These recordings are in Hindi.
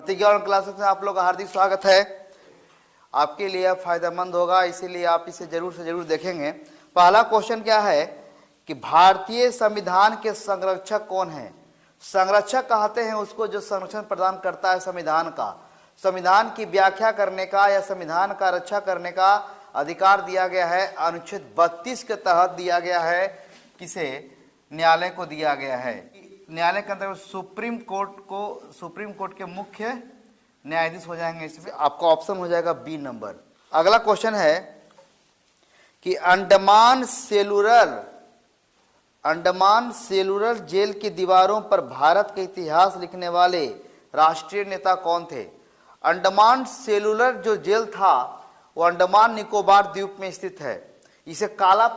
प्रतिज्ञा क्लासेस में आप लोग का हार्दिक स्वागत है। आपके लिए फायदेमंद होगा, इसीलिए आप इसे जरूर से जरूर देखेंगे। पहला क्वेश्चन क्या है कि भारतीय संविधान के संरक्षक कौन है? संरक्षक कहते हैं उसको जो संरक्षण प्रदान करता है संविधान का, संविधान की व्याख्या करने का या संविधान का रक्षा करने का अधिकार दिया गया है। अनुच्छेद 32 के तहत दिया गया है। किसे? न्यायालय को दिया गया है। न्यायालय के अंतर्गत सुप्रीम कोर्ट के मुख्य न्यायाधीश हो जाएंगे। इसमें आपका ऑप्शन हो जाएगा बी नंबर। अगला क्वेश्चन है कि अंडमान सेलुलर जेल की दीवारों पर भारत का इतिहास लिखने वाले राष्ट्रीय नेता कौन थे? अंडमान सेलुलर जो जेल था वो अंडमान निकोबार द्वीप में स्थित है। जिसे काला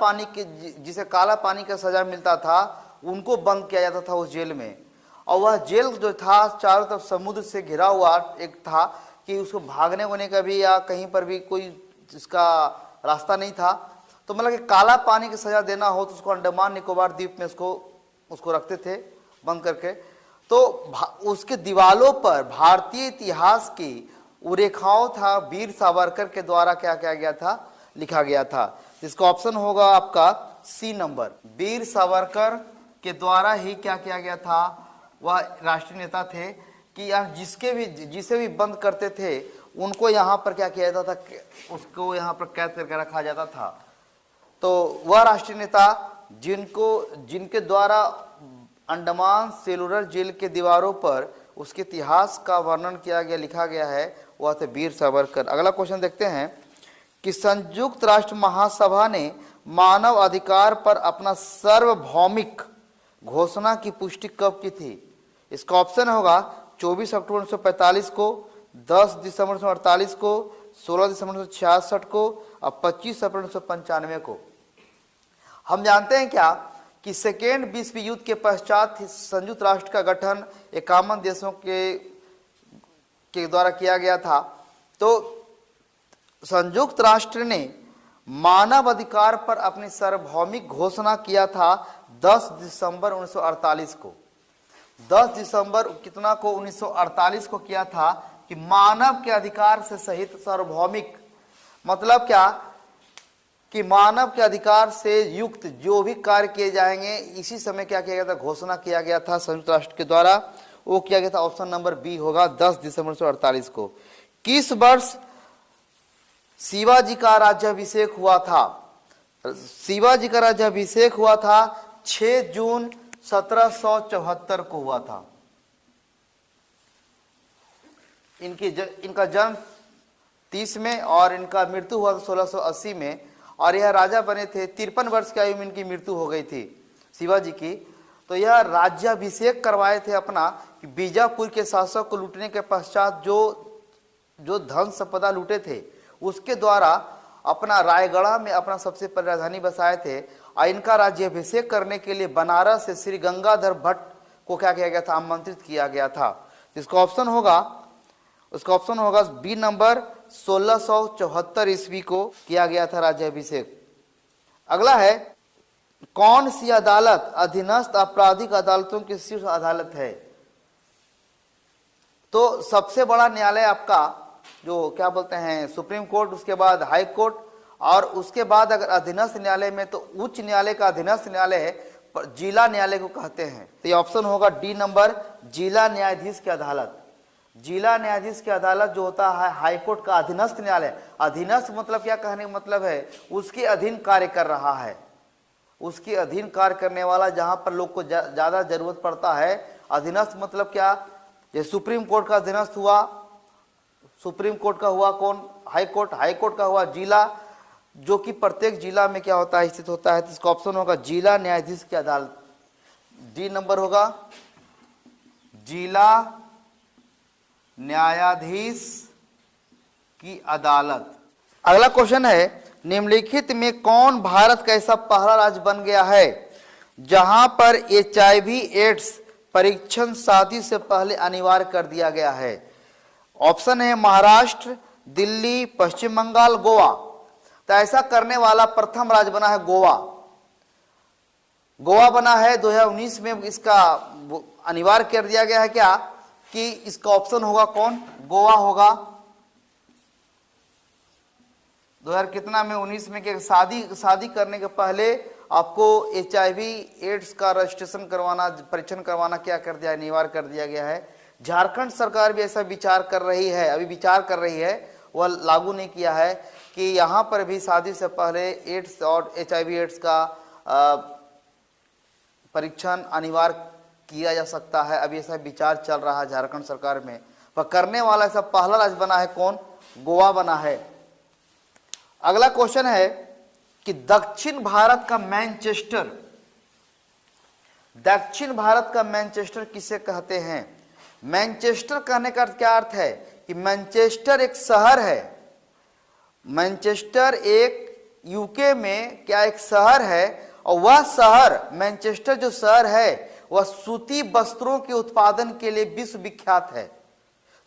पानी का सजा मिलता था उनको बंद किया जाता था उस जेल में। और वह जेल जो था चारों तरफ समुद्र से घिरा हुआ एक था कि उसको भागने होने का भी या कहीं पर भी कोई इसका रास्ता नहीं था। तो मतलब कि काला पानी की सजा देना हो तो उसको अंडमान निकोबार द्वीप में उसको रखते थे बंद करके। तो उसके दीवालों पर भारतीय इतिहास की उरेखाओं था, वीर सावरकर के द्वारा क्या किया गया था? लिखा गया था। इसका ऑप्शन होगा आपका सी नंबर। वीर सावरकर के द्वारा ही क्या किया गया था? वह राष्ट्रीय नेता थे कि यहाँ जिसे भी बंद करते थे उनको यहाँ पर क्या किया जाता था? उसको यहाँ पर कैद करके रखा जाता था। तो वह राष्ट्रीय नेता जिनके द्वारा अंडमान सेलुलर जेल के दीवारों पर उसके इतिहास का वर्णन किया गया, लिखा गया है, वह थे वीर सावरकर। अगला क्वेश्चन देखते हैं कि संयुक्त राष्ट्र महासभा ने मानव अधिकार पर अपना सार्वभौमिक घोषणा की पुष्टि कब की थी? इसका ऑप्शन होगा 24 अक्टूबर 1945 को, 10 दिसंबर 1948 को, 16 दिसंबर 1966 को और 25 अप्रैल 1995 को। हम जानते हैं क्या कि सेकेंड विश्व युद्ध के पश्चात संयुक्त राष्ट्र का गठन 51 देशों के द्वारा किया गया था। तो संयुक्त राष्ट्र ने मानव अधिकार पर अपनी सार्वभौमिक घोषणा किया था 10 दिसंबर 1948 को। 10 दिसंबर कितना को? 1948 को किया था कि मानव के अधिकार से सहित सार्वभौमिक मतलब क्या कि मानव के अधिकार से युक्त जो भी कार्य किए जाएंगे इसी समय क्या किया गया था? घोषणा किया गया था संयुक्त राष्ट्र के द्वारा। वो किया गया था, ऑप्शन नंबर बी होगा 10 दिसंबर 1948 को। किस वर्ष शिवाजी का राज्याभिषेक हुआ था? शिवाजी का राज्याभिषेक हुआ था 6 जून 1774 को हुआ था। इनका जन्म 30 में और इनका मृत्यु हुआ था 1680 में। और यह राजा बने थे। 53 वर्ष की आयु में इनकी मृत्यु हो गई थी शिवाजी की। तो यह राज्याभिषेक करवाए थे अपना कि बीजापुर के शासक को लूटने के पश्चात जो धन संपदा लूटे थे उसके द्वारा अपना रायगढ़ में अपना सबसे पहले राजधानी बसाए थे। और इनका राज्याभिषेक करने के लिए बनारस से श्री गंगाधर भट्ट को क्या किया गया था? आमंत्रित किया गया था। इसका ऑप्शन होगा बी नंबर। 1674 ईस्वी को किया गया था राज्याभिषेक। अगला है कौन सी अदालत अधीनस्थ आपराधिक अदालतों की शीर्ष अदालत है? तो सबसे बड़ा न्यायालय आपका जो क्या बोलते हैं सुप्रीम कोर्ट, उसके बाद हाई कोर्ट और उसके बाद अगर अधीनस्थ न्यायालय में तो उच्च न्यायालय का अधीनस्थ न्यायालय है, जिला न्यायालय को कहते हैं। तो ये ऑप्शन होगा डी नंबर, जिला न्यायाधीश की अदालत। जिला न्यायाधीश की अदालत जो होता है हाई कोर्ट का अधीनस्थ न्यायालय। अधीनस्थ मतलब क्या कहने का मतलब है? उसके अधीन कार्य कर रहा है, उसके अधीन कार्य करने वाला, जहां पर लोग को ज्यादा जरूरत पड़ता है। अधीनस्थ मतलब क्या? ये सुप्रीम कोर्ट का अधीनस्थ हुआ, सुप्रीम कोर्ट का हुआ कौन? High court. हाई कोर्ट का हुआ जिला, जो कि प्रत्येक जिला में क्या होता है? स्थित होता है। तो इसका ऑप्शन होगा जिला न्यायाधीश की अदालत। डी नंबर होगा जिला न्यायाधीश की अदालत। अगला क्वेश्चन है निम्नलिखित में कौन भारत का ऐसा पहला राज्य बन गया है जहां पर HIV एड्स परीक्षण शादी से पहले अनिवार्य कर दिया गया है? ऑप्शन है महाराष्ट्र, दिल्ली, पश्चिम बंगाल, गोवा। तो ऐसा करने वाला प्रथम राज्य बना है गोवा। गोवा बना है 2019 में। इसका अनिवार्य कर दिया गया है क्या कि इसका ऑप्शन होगा कौन, गोवा होगा। 2000 कितना में 19 में कि शादी करने के पहले आपको HIV एड्स का रजिस्ट्रेशन करवाना, परीक्षण करवाना क्या कर दिया है, अनिवार्य कर दिया गया है। झारखंड सरकार भी ऐसा विचार कर रही है, अभी विचार कर रही है, वह लागू नहीं किया है कि यहाँ पर भी शादी से पहले एड्स और HIV एड्स का परीक्षण अनिवार्य किया जा सकता है। अभी ऐसा विचार चल रहा है झारखंड सरकार में, पर करने वाला ऐसा पहला राज्य बना है कौन, गोवा बना है। अगला क्वेश्चन है कि दक्षिण भारत का मैनचेस्टर, दक्षिण भारत का मैनचेस्टर किसे कहते हैं। मैनचेस्टर कहने का क्या अर्थ है कि मैनचेस्टर एक शहर है, मैनचेस्टर एक यूके में क्या एक शहर है, और वह शहर मैनचेस्टर जो शहर है वह सूती वस्त्रों के उत्पादन के लिए विश्व विख्यात है।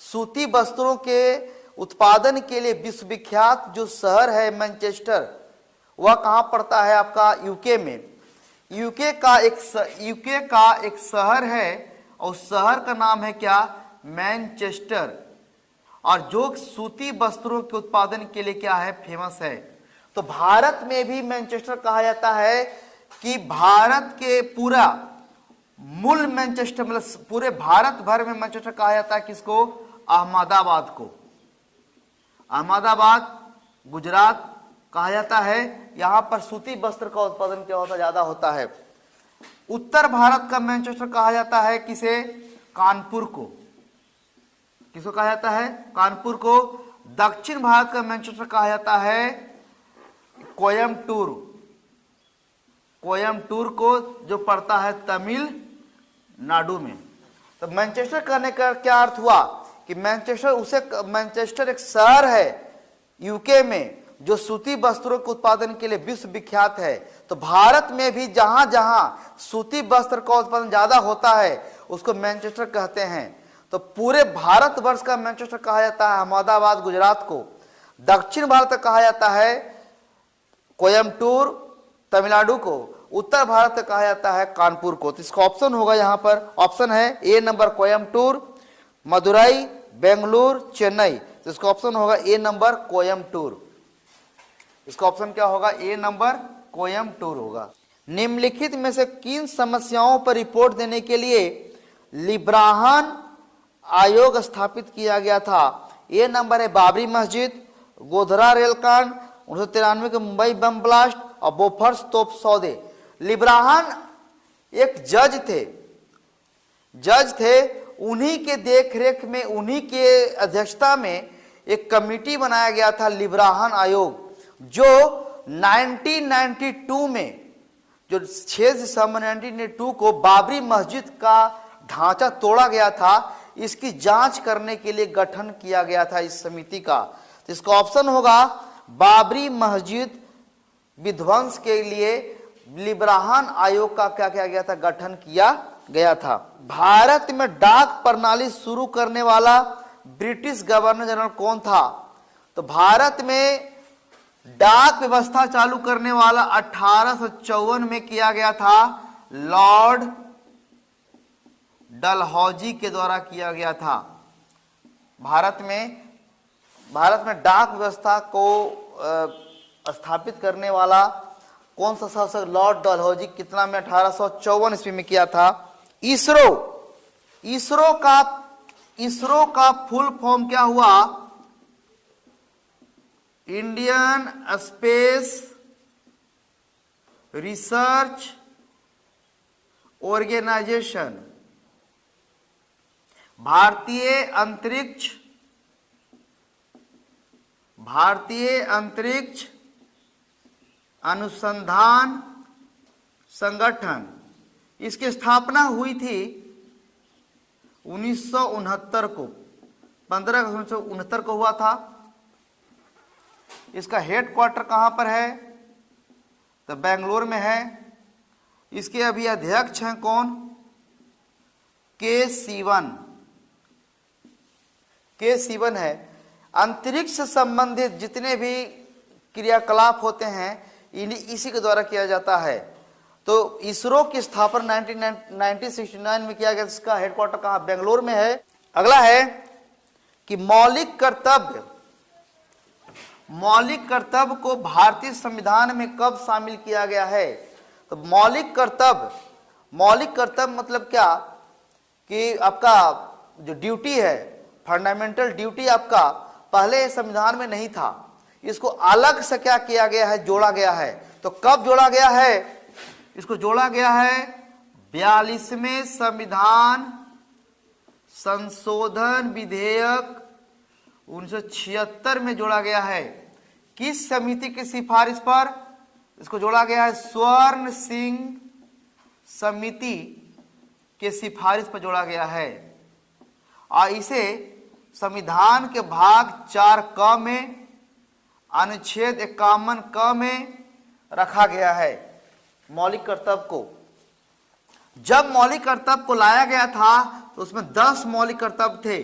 सूती वस्त्रों के उत्पादन के लिए विश्वविख्यात जो शहर है मैनचेस्टर, वह कहाँ पड़ता है आपका, यूके में। यूके का एक शहर है और शहर का नाम है क्या, मैनचेस्टर, और जो सूती वस्त्रों के उत्पादन के लिए क्या है, फेमस है। तो भारत में भी मैनचेस्टर कहा जाता है कि भारत के पूरा मूल मैनचेस्टर, मतलब पूरे भारत भर में मैनचेस्टर कहा जाता है किसको, अहमदाबाद को। अहमदाबाद गुजरात कहा जाता है, यहां पर सूती वस्त्र का उत्पादन क्या होता, ज्यादा होता है। उत्तर भारत का मैनचेस्टर कहा जाता है किसे, कानपुर को। किसको कहा जाता है, कानपुर को। दक्षिण भारत का मैनचेस्टर कहा जाता है कोयम्बटूर, कोयम्बटूर को, जो पड़ता है तमिलनाडु में। तो मैनचेस्टर कहने का क्या अर्थ हुआ कि मैनचेस्टर एक शहर है यूके में जो सूती वस्त्रों के उत्पादन के लिए विश्व विख्यात है। तो भारत में भी जहां जहां सूती वस्त्र का उत्पादन ज्यादा होता है उसको मैनचेस्टर कहते हैं। तो पूरे भारतवर्ष का मैनचेस्टर कहा जाता है अहमदाबाद गुजरात को। दक्षिण भारत का कहा जाता है कोयम्बटूर तमिलनाडु को। उत्तर भारत का कहा जाता है कानपुर को। तो इसका ऑप्शन होगा, यहाँ पर ऑप्शन है ए नंबर कोयम्बटूर, मदुरई, बेंगलुरु, चेन्नई। तो इसका ऑप्शन होगा ए नंबर कोयम्बटूर। इसका ऑप्शन क्या होगा, ए नंबर कोयम्बटूर होगा। निम्नलिखित में से किन समस्याओं पर रिपोर्ट देने के लिए लिब्राहन आयोग स्थापित किया गया था। ए नंबर है बाबरी मस्जिद, गोधरा रेलकांड, 1993 के मुंबई बम ब्लास्ट और बोफर्स तोप सौदे। लिब्राहन एक जज थे, उन्हीं के देखरेख में, उन्हीं के अध्यक्षता में एक कमेटी बनाया गया था लिब्राहन आयोग, जो 1992 में, जो 6 दिसंबर 1992 को बाबरी मस्जिद का ढांचा तोड़ा गया था, इसकी जांच करने के लिए गठन किया गया था इस समिति का। तो इसका ऑप्शन होगा बाबरी मस्जिद विध्वंस के लिए लिब्राहन आयोग का क्या किया गया था, गठन किया गया था। भारत में डाक प्रणाली शुरू करने वाला ब्रिटिश गवर्नर जनरल कौन था। तो भारत में डाक व्यवस्था चालू करने वाला 1854 में किया गया था, लॉर्ड डलहौजी के द्वारा किया गया था। भारत में डाक व्यवस्था को स्थापित करने वाला कौन सा शासक, लॉर्ड डलहौजी। कितना में, 1854 ईस्वी में किया था। इसरो का फुल फॉर्म क्या हुआ, इंडियन स्पेस रिसर्च ऑर्गेनाइजेशन। भारतीय अंतरिक्ष अनुसंधान संगठन। इसकी स्थापना हुई थी 1969 को, 15 अगस्त 1969 को हुआ था। इसका हेडक्वार्टर कहां पर है, तो बेंगलोर में है। इसके अभी अध्यक्ष हैं कौन, के सीवन है। अंतरिक्ष से संबंधित जितने भी क्रियाकलाप होते हैं इसी के द्वारा किया जाता है। तो इसरो की स्थापना 1969 में किया गया। इसका हेडक्वार्टर कहाँ, बेंगलोर में है। अगला है कि मौलिक कर्तव्य को भारतीय संविधान में कब शामिल किया गया है? तो मौलिक कर्तव्य मतलब क्या कि आपका जो ड्यूटी है, फंडामेंटल ड्यूटी आपका पहले संविधान में नहीं था, इसको अलग से क्या किया गया है, जोड़ा गया है। तो कब जोड़ा गया है? इसको जोड़ा गया है 42वें संविधान संशोधन विधेयक 1976 में जोड़ा गया है। किस समिति की सिफारिश पर इसको जोड़ा गया है? स्वर्ण सिंह समिति के सिफारिश पर जोड़ा गया है। और इसे संविधान के भाग 4 क में अनुच्छेद 51 क में रखा गया है। मौलिक कर्तव्य को जब मौलिक कर्तव्य को लाया गया था तो उसमें 10 मौलिक कर्तव्य थे,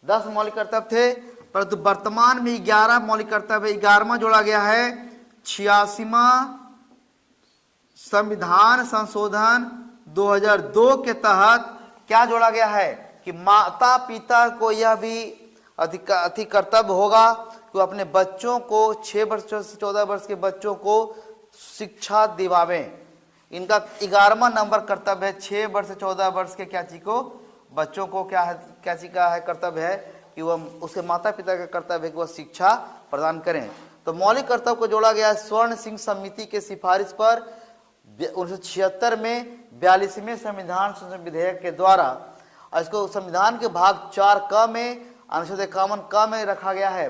10 मौलिक कर्तव्य थे, परंतु वर्तमान में 11 मौलिक कर्तव्य, 11वां जोड़ा गया है 86वां संविधान संशोधन 2002 के तहत। क्या जोड़ा गया है कि माता पिता को यह भी अधिक कर्तव्य होगा कि अपने बच्चों को 6 वर्ष से 14 वर्ष के बच्चों को शिक्षा दिवावें। इनका 11वां नंबर कर्तव्य है 6 वर्ष से 14 वर्ष के क्या चीज को बच्चों को क्या चीज का है कर्तव्य है कि वह उसके माता पिता का कर्तव्य है कि वह शिक्षा प्रदान करें। तो मौलिक कर्तव्य को जोड़ा गया है स्वर्ण सिंह समिति के सिफारिश पर 1976 में 42वें संविधान संशोधन विधेयक के द्वारा। और इसको संविधान के भाग 4 क में अनुच्छेद 51 क में रखा गया है।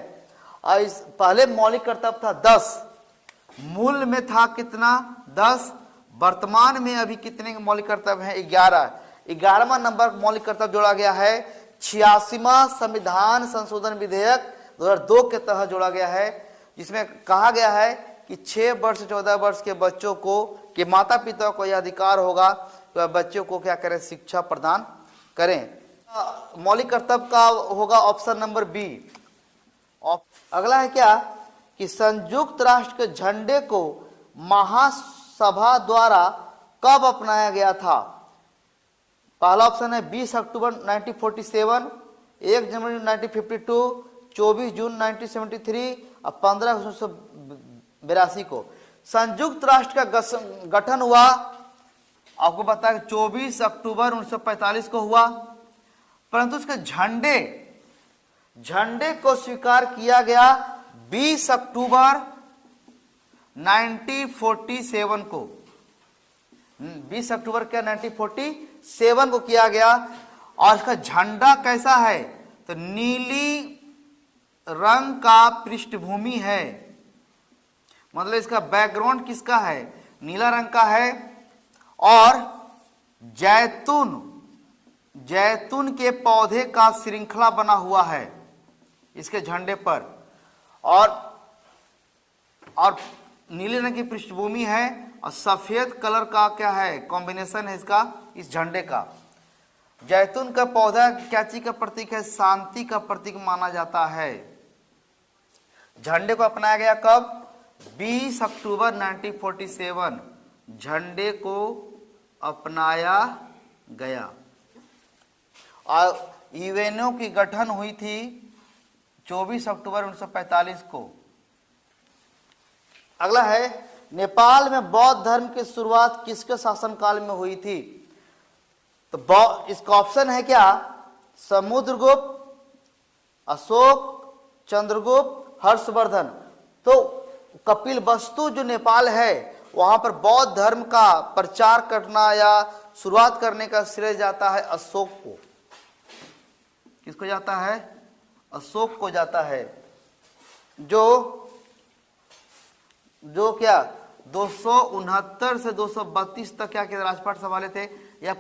और इस पहले मौलिक कर्तव्य था 10, मूल में था कितना 10, वर्तमान में अभी कितने मौलिक कर्तव्य हैं 11। 11वां नंबर मौलिक कर्तव्य जोड़ा गया है 86वां संविधान संशोधन विधेयक 2002 के तहत जोड़ा गया है, जिसमें कहा गया है कि 6 वर्ष से 14 वर्ष के बच्चों को कि माता पिता को यह अधिकार होगा कि वह बच्चों को क्या करें, शिक्षा प्रदान करें। मौलिक कर्तव्य का होगा ऑप्शन नंबर बी। अगला है क्या कि संयुक्त राष्ट्र के झंडे को महासभा द्वारा कब अपनाया गया था? पहला ऑप्शन है 20 अक्टूबर 1947, 1 जनवरी 1952, 24 जून 1973 और 15 अगस्त 1982 को। संयुक्त राष्ट्र का गठन हुआ, आपको पता है 24 अक्टूबर 1945 को हुआ, परंतु उसके झंडे को स्वीकार किया गया 20 अक्टूबर 1947 को। 20 अक्टूबर क्या 1947 को किया गया। और इसका झंडा कैसा है? तो नीली रंग का पृष्ठभूमि है, मतलब इसका बैकग्राउंड किसका है? नीला रंग का है। और जैतून के पौधे का श्रृंखला बना हुआ है इसके झंडे पर। और नीले रंग की पृष्ठभूमि है और सफेद कलर का क्या है, कॉम्बिनेशन है इसका, इस झंडे का। जैतून का पौधा क्या चीज का प्रतीक है? शांति का प्रतीक माना जाता है। झंडे को अपनाया गया कब? 20 अक्टूबर 1947 झंडे को अपनाया गया। और यूएनओ की गठन हुई थी 24 अक्टूबर 1945 को। अगला है नेपाल में बौद्ध धर्म की शुरुआत किसके शासनकाल में हुई थी? तो इसका ऑप्शन है क्या? समुद्रगुप्त, अशोक, चंद्रगुप्त, हर्षवर्धन। तो कपिलवस्तु जो नेपाल है वहां पर बौद्ध धर्म का प्रचार करना या शुरुआत करने का श्रेय जाता है अशोक को। किसको जाता है? अशोक को जाता है, जो क्या 269 से 232 तक क्या के राजपाट संभाले थे। या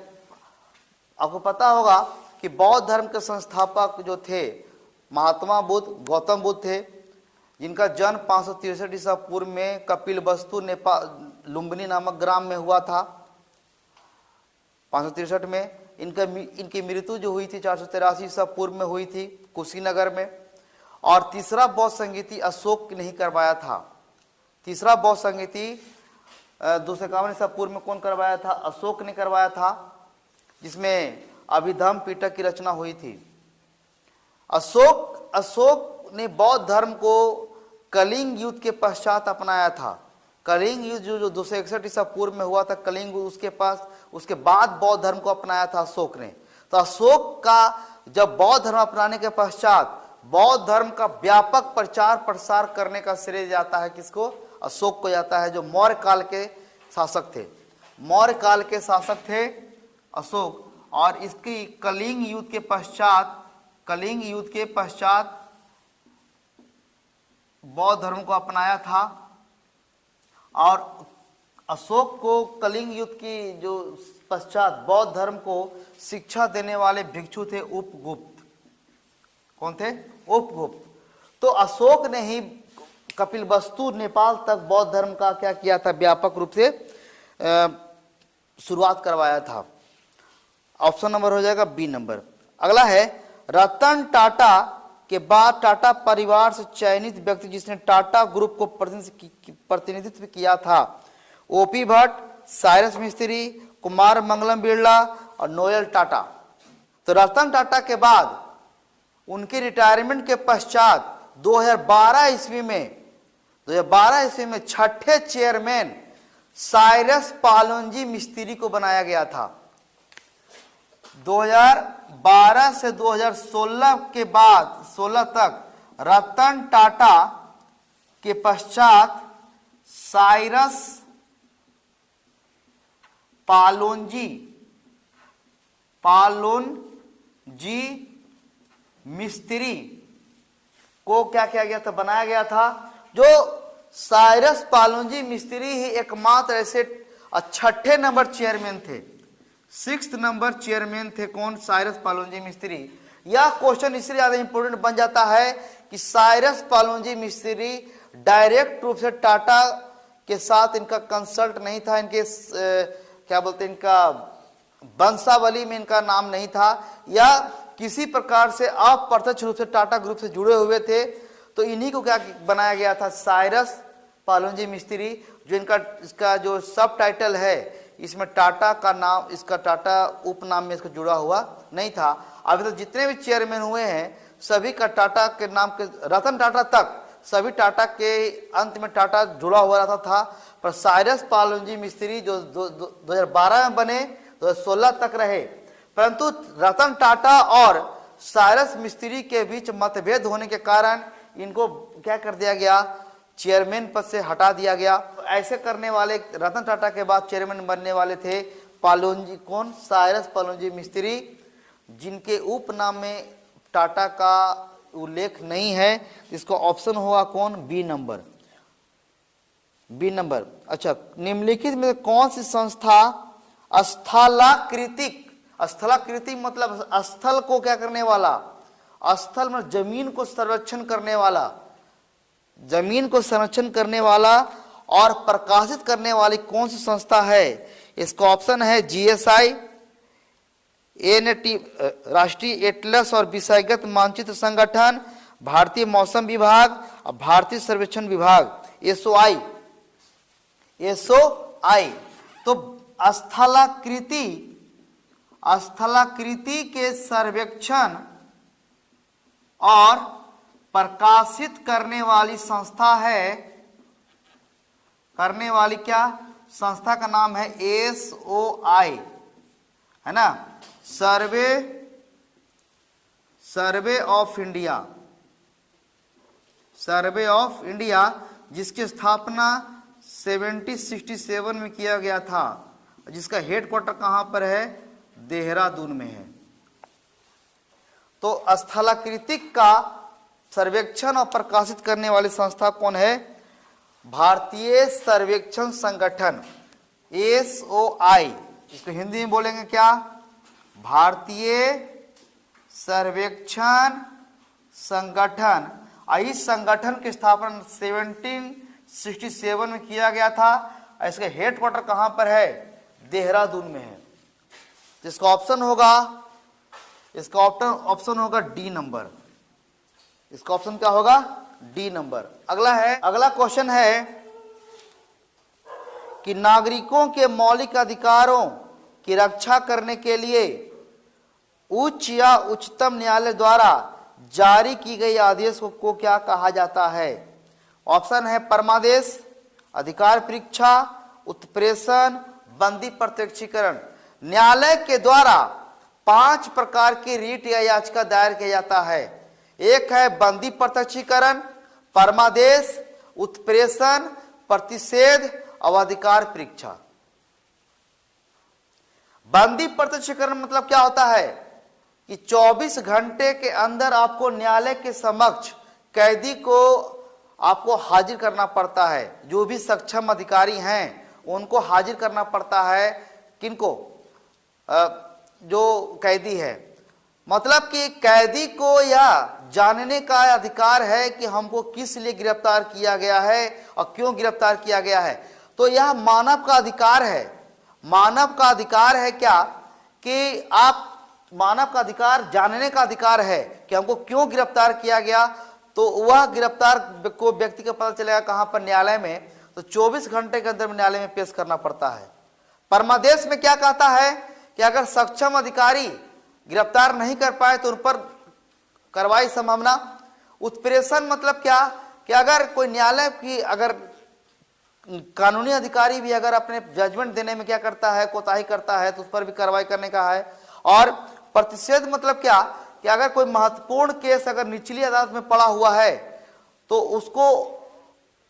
आपको पता होगा कि बौद्ध धर्म के संस्थापक जो थे महात्मा बुद्ध, गौतम बुद्ध थे, जिनका जन्म 563 ईसा पूर्व में कपिलवस्तु नेपाल लुम्बिनी नामक ग्राम में हुआ था 563 में। इनकी मृत्यु जो हुई थी 483 ईसा पूर्व में हुई थी कुशीनगर में। और तीसरा बौद्ध संगीति अशोक ने ही करवाया था। तीसरा बौद्ध संगीति 251 ईसा पूर्व में कौन करवाया था? अशोक ने करवाया था, जिसमें अभिधम पिटक की रचना हुई थी। अशोक ने बौद्ध धर्म को कलिंग युद्ध के पश्चात अपनाया था। कलिंग युद्ध जो 261 ईसा पूर्व में हुआ था, कलिंग युद्ध, उसके बाद बौद्ध धर्म को अपनाया था अशोक ने। तो अशोक का जब बौद्ध धर्म अपनाने के पश्चात बौद्ध धर्म का व्यापक प्रचार प्रसार करने का श्रेय जाता है किसको? अशोक को जाता है, जो मौर्य काल के शासक थे। मौर्य काल के शासक थे अशोक, और इसकी कलिंग युद्ध के पश्चात बौद्ध धर्म को अपनाया था। और अशोक को कलिंग युद्ध की जो पश्चात बौद्ध धर्म को शिक्षा देने वाले भिक्षु थे उपगुप्त। कौन थे? उपगुप्त। तो अशोक ने ही कपिलवस्तु नेपाल तक बौद्ध धर्म का क्या किया था? व्यापक रूप से शुरुआत करवाया था। ऑप्शन नंबर हो जाएगा बी नंबर। अगला है, रतन टाटा के बाद टाटा परिवार से चयनित व्यक्ति जिसने टाटा ग्रुप को प्रतिनिधित्व किया था। ओपी भट्ट, साइरस मिस्त्री, कुमार मंगलम बिरला और नोएल टाटा। तो रतन टाटा के बाद उनके रिटायरमेंट के पश्चात 2012 ईस्वी में छठे चेयरमैन साइरस पालोनजी मिस्त्री को बनाया गया था। 2012 से 2016 के बाद 16 तक रतन टाटा के पश्चात साइरस पालोनजी मिस्त्री को क्या किया गया था? बनाया गया था। जो साइरस पालोनजी मिस्त्री ही एकमात्र ऐसे छठे नंबर चेयरमैन थे, 6th नंबर चेयरमैन थे। कौन? साइरस पालोनजी मिस्त्री। यह क्वेश्चन इसलिए ज्यादा इंपोर्टेंट बन जाता है कि साइरस पालोनजी मिस्त्री डायरेक्ट रूप से टाटा के साथ इनका कंसल्ट नहीं था, इनके क्या बोलते हैं, इनका वंशावली में इनका नाम नहीं था, या किसी प्रकार से अप्रत्यक्ष रूप से टाटा ग्रुप से जुड़े हुए थे। तो इन्हीं को क्या बनाया गया था? साइरस पालोनजी मिस्त्री। जो इसका जो सब टाइटल है, इसमें टाटा का नाम, इसका टाटा उपनाम में इसका जुड़ा हुआ नहीं था। अभी तो जितने भी चेयरमैन हुए हैं सभी का टाटा के नाम के, रतन टाटा तक सभी टाटा के अंत में टाटा जुड़ा हुआ रहता था। पर साइरस पालोनजी मिस्त्री जो 2012 में बने, 2016 तक रहे। परंतु रतन टाटा और साइरस मिस्त्री के बीच मतभेद होने के कारण इनको क्या कर दिया गया? चेयरमैन पद से हटा दिया गया। तो ऐसे करने वाले रतन टाटा के बाद चेयरमैन बनने वाले थे पालोनजी। कौन? साइरस पालोनजी मिस्त्री, जिनके उपनाम में टाटा का उल्लेख नहीं है। इसका ऑप्शन होगा कौन? B number. B number. अच्छा, निम्नलिखित में कौन सी संस्था स्थलाकृतिक, स्थलाकृतिक मतलब स्थल को क्या करने वाला? स्थल में जमीन को संरक्षण करने वाला, जमीन को संरक्षण करने वाला और प्रकाशित करने वाली कौन सी संस्था है? इसका ऑप्शन है जीएसआई, एनटी राष्ट्रीय एटलस और विषयगत मानचित्र संगठन, भारतीय मौसम विभाग और भारतीय सर्वेक्षण विभाग, एसओआई। तो स्थलाकृति के सर्वेक्षण और प्रकाशित करने वाली संस्था है, करने वाली क्या संस्था का नाम है? एसओआई, है ना, survey of India, survey of India, जिसकी स्थापना 1767 में किया गया था, जिसका हेडक्वार्टर कहां पर है? देहरादून में है। तो स्थलाकृतिक का सर्वेक्षण और प्रकाशित करने वाली संस्था कौन है? भारतीय सर्वेक्षण संगठन, एसओआई। इसको हिंदी में बोलेंगे क्या? भारतीय सर्वेक्षण संगठन। इस संगठन की स्थापना 1767 में किया गया था। इसका हेडक्वार्टर कहां पर है? देहरादून में है। इसका ऑप्शन होगा, इसका ऑप्शन होगा डी नंबर। इसका ऑप्शन क्या होगा? D number. अगला क्वेश्चन है कि नागरिकों के मौलिक अधिकारों की रक्षा करने के लिए उच्च या उच्चतम न्यायालय द्वारा जारी की गई आदेश को क्या कहा जाता है? ऑप्शन है परमादेश, अधिकार परीक्षा, उत्प्रेषण, बंदी प्रत्यक्षीकरण। न्यायालय के द्वारा 5 प्रकार की रीट या याचिका दायर किया जाता है। एक है बंदी प्रत्यक्षीकरण, परमादेश, उत्प्रेषण, प्रतिषेध और अधिकार परीक्षा। बंदी प्रत्यक्षीकरण मतलब क्या होता है कि 24 घंटे के अंदर आपको न्यायालय के समक्ष कैदी को आपको हाजिर करना पड़ता है। जो भी सक्षम अधिकारी हैं उनको हाजिर करना पड़ता है। किनको? जो कैदी है। मतलब कि कैदी को यह जानने का अधिकार है कि हमको किस लिए गिरफ्तार किया गया है और क्यों गिरफ्तार किया गया है। तो यह मानव का अधिकार है। मानव का अधिकार है क्या कि आप, मानव का अधिकार जानने का अधिकार है कि हमको क्यों गिरफ्तार किया गया। तो वह गिरफ्तार को व्यक्ति को पता चलेगा कहां पर? न्यायालय में। तो 24 घंटे के अंदर न्यायालय में पेश करना पड़ता है। परमादेश में क्या कहता है कि अगर सक्षम अधिकारी गिरफ्तार नहीं कर पाए तो उन पर कार्रवाई संभावना। उत्प्रेषण मतलब क्या कि अगर कोई न्यायालय की, अगर कानूनी अधिकारी भी अगर अपने जजमेंट देने में क्या करता है, कोताही करता है, तो उस पर भी कार्रवाई करने का है। और प्रतिषेध मतलब क्या कि अगर कोई महत्वपूर्ण केस अगर निचली अदालत में पड़ा हुआ है तो उसको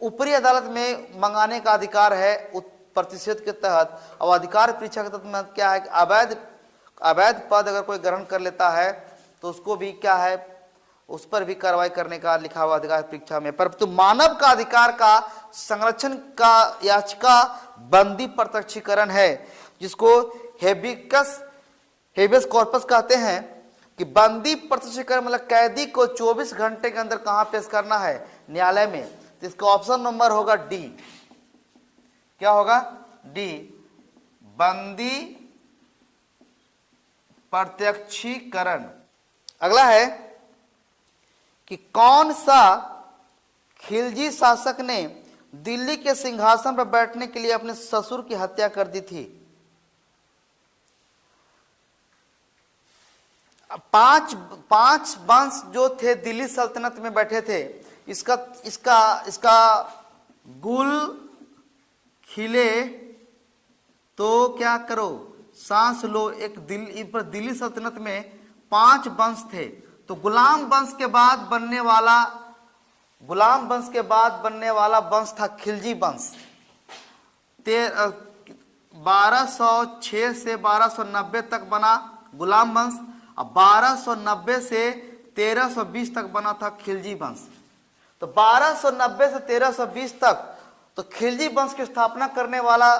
ऊपरी अदालत में मंगाने का अधिकार है प्रतिषेध के तहत। और अधिकार परीक्षा के तहत क्या है कि अवैध पद अगर कोई ग्रहण कर लेता है तो उसको भी क्या है, उस पर भी कार्रवाई करने का लिखा हुआ अधिकार परीक्षा में। परंतु मानव का अधिकार का संरक्षण का याचिका बंदी प्रत्यक्षीकरण है, जिसको हेबियस कॉर्पस कहते हैं। कि बंदी प्रत्यक्षीकरण मतलब कैदी को 24 घंटे के अंदर कहां पेश करना है? न्यायालय में। तो इसका ऑप्शन नंबर होगा डी। क्या होगा? डी, बंदी प्रत्यक्षीकरण। अगला है कि कौन सा खिलजी शासक ने दिल्ली के सिंहासन पर बैठने के लिए अपने ससुर की हत्या कर दी थी? 5 वंश जो थे दिल्ली सल्तनत में बैठे थे। इसका गुल खिले तो क्या करो, सांस लो। एक दिल्ली सल्तनत में 5 वंश थे। तो गुलाम वंश के बाद बनने वाला वंश था खिलजी वंश। 1206 से 1290 तक बना गुलाम वंश, और 1290 से 1320 तक बना था खिलजी वंश। तो 1290 से 1320 तक तो खिलजी वंश की स्थापना करने वाला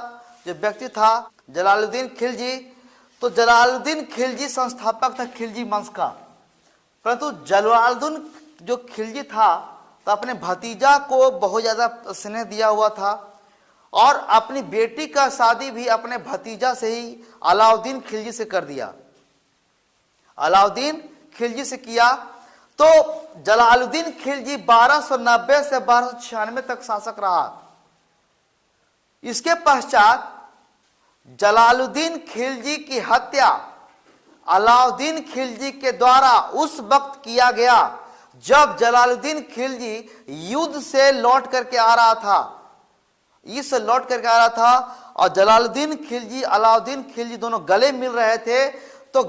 जो व्यक्ति था जलालुद्दीन खिलजी। तो जलालुद्दीन खिलजी संस्थापक था खिलजी वंश का। परंतु जलालुद्दीन जो खिलजी था तो अपने भतीजा को बहुत ज्यादा स्नेह दिया हुआ था और अपनी बेटी का शादी भी अपने भतीजा से ही अलाउद्दीन खिलजी से कर दिया। अलाउद्दीन खिलजी से किया। तो जलालुद्दीन खिलजी 1290 से 1296 तक शासक रहा। इसके पश्चात जलालुद्दीन खिलजी की हत्या अलाउद्दीन खिलजी के द्वारा उस वक्त किया गया जब जलालुद्दीन खिलजी युद्ध से लौट करके आ रहा था, और जलालुद्दीन खिलजी अलाउद्दीन खिलजी दोनों गले मिल रहे थे। तो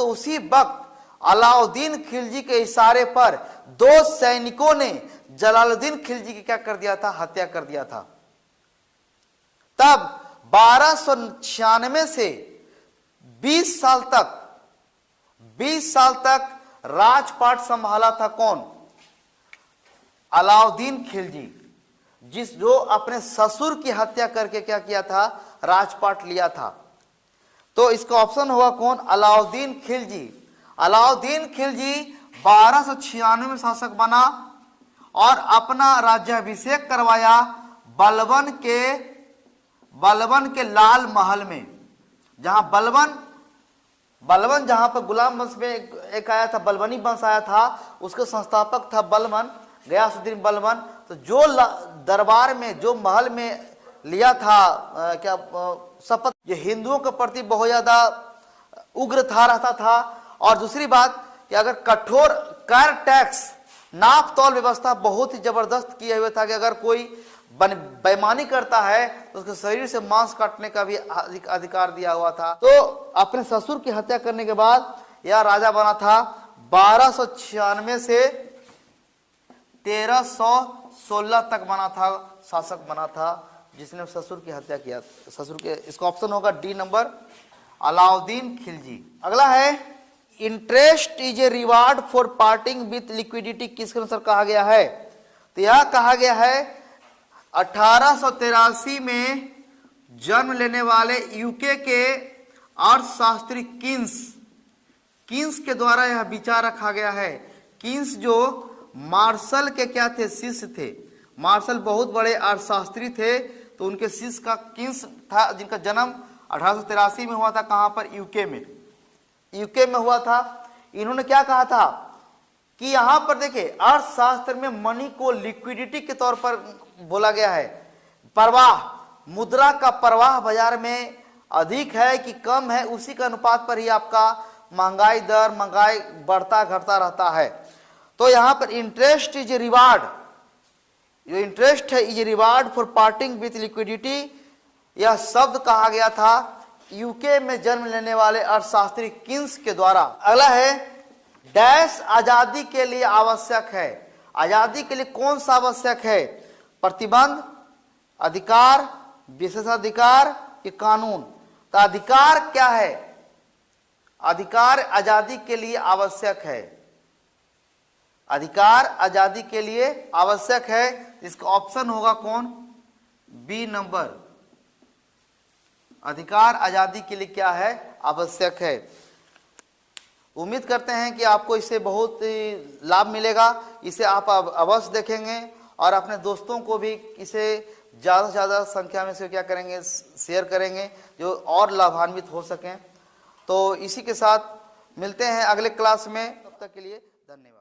उसी वक्त अलाउद्दीन खिलजी के इशारे पर 2 सैनिकों ने जलालुद्दीन खिलजी की क्या कर दिया था? हत्या कर दिया था। तब 1296 से 20 साल तक राजपाट संभाला था कौन? अलाउद्दीन खिलजी, जो अपने ससुर की हत्या करके क्या किया था? राजपाट लिया था। तो इसका ऑप्शन होगा कौन? अलाउद्दीन खिलजी। अलाउद्दीन खिलजी 1296 में शासक बना और अपना राज्याभिषेक करवाया बलबन के लाल महल में। जहां बलबन जहां पर गुलाम वंश में एक आया था, बलबनी वंश आया था, उसके संस्थापक था बलबन, गयासुद्दीन बलबन। तो जो दरबार में, जो महल में लिया था शपथ, जो हिंदुओं के प्रति बहुत ज्यादा उग्र था रहता था। और दूसरी बात कि अगर कठोर कर टैक्स नाप तौल व्यवस्था बहुत ही जबरदस्त किए हुए था कि अगर कोई बेईमानी करता है तो उसके शरीर से मांस काटने का भी अधिकार दिया हुआ था। तो अपने ससुर की हत्या करने के बाद यह राजा बना था 1296 से 1316 तक बना था, शासक बना था जिसने ससुर की हत्या किया। ससुर के, इसका ऑप्शन होगा डी नंबर, अलाउद्दीन खिलजी। अगला है interest is a reward for parting with liquidity, किसके अनुसार कहा गया है? तो यह कहा गया है 1883 में जन्म लेने वाले यूके के अर्थशास्त्री कीन्स के द्वारा यह विचार रखा गया है। कीन्स जो मार्शल के क्या थे? शिष्य थे। मार्शल बहुत बड़े अर्थशास्त्री थे, तो उनके शिष्य का कीन्स था, जिनका जन्म 1883 में हुआ था। कहां पर? यूके में हुआ था। इन्होंने क्या कहा था कि यहां पर देखिए अर्थशास्त्र में मनी को लिक्विडिटी के तौर पर बोला गया है। प्रवाह, मुद्रा का प्रवाह बाजार में अधिक है कि कम है, उसी के अनुपात पर ही आपका महंगाई बढ़ता घटता रहता है। तो यहां पर इंटरेस्ट इज ए रिवार्ड, जो इंटरेस्ट है is a reward for parting with liquidity, यह शब्द कहा गया था यूके में जन्म लेने वाले अर्थशास्त्री कीन्स के द्वारा। अगला है डैश आजादी के लिए आवश्यक है। आजादी के लिए कौन सा आवश्यक है? प्रतिबंध, अधिकार, विशेषाधिकार कि कानून? तो अधिकार क्या है? अधिकार आजादी के लिए आवश्यक है। अधिकार आजादी के लिए आवश्यक है। इसका ऑप्शन होगा कौन? बी नंबर, अधिकार आजादी के लिए क्या है? आवश्यक है। उम्मीद करते हैं कि आपको इससे बहुत लाभ मिलेगा। इसे आप अवश्य देखेंगे और अपने दोस्तों को भी इसे ज़्यादा से ज़्यादा संख्या में से क्या करेंगे? शेयर करेंगे, जो और लाभान्वित हो सकें। तो इसी के साथ मिलते हैं अगले क्लास में। तब तक के लिए धन्यवाद।